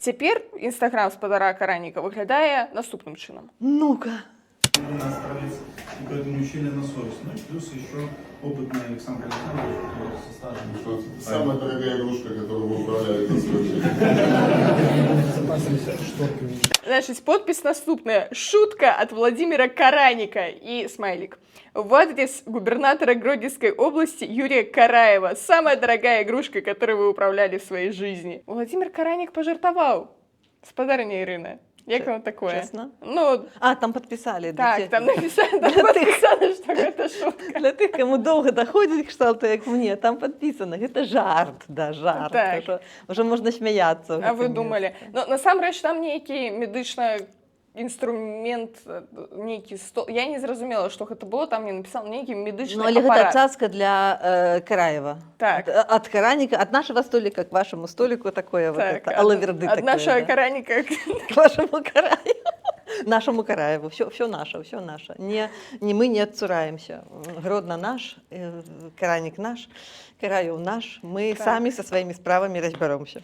Цяпер інстаграм спадара Караніка выглядае наступным чынам. Ну-ка. У нас справиться, и поэтому еще не на совесть. Ну и плюс еще опытный Александр Александрович, который со стажем. Что самая дорогая игрушка, которую вы управляете за свою жизнь. Значит, подпись наступная. Шутка от Владимира Караника и смайлик. В адрес губернатора Гродненской области Юрия Караева. Самая дорогая игрушка, которой вы управляли в своей жизни. Владимир Караник пожартовал. Спадарня Ірина. Як вам такое? Честно? Ну, Там подписали. так, там написано, что это шутка. Для тих, кому довго доходить кшталту, як мені, там підписано. Це жарт, да, жарт. Так. Так що вже можна сміятися. А ви думали? Ну, насамрэч, там нейкі медычна інструмент, нейкі стол. Я не зразумела, што гэта было, там мне написал нейкі медычны Ну, але гэта апарат. цацка для Караева. Так. От Караника, от нашего столика к вашему столику такое вот Так, это, алаверды от такое. нашего да. Караника. К вашему Караеву. Нашему Караеву. Все наше, все наше. Не мы не отцураемся. Гродно наш, Караник наш, Караев наш. Мы Так. сами со своими справами разберемся.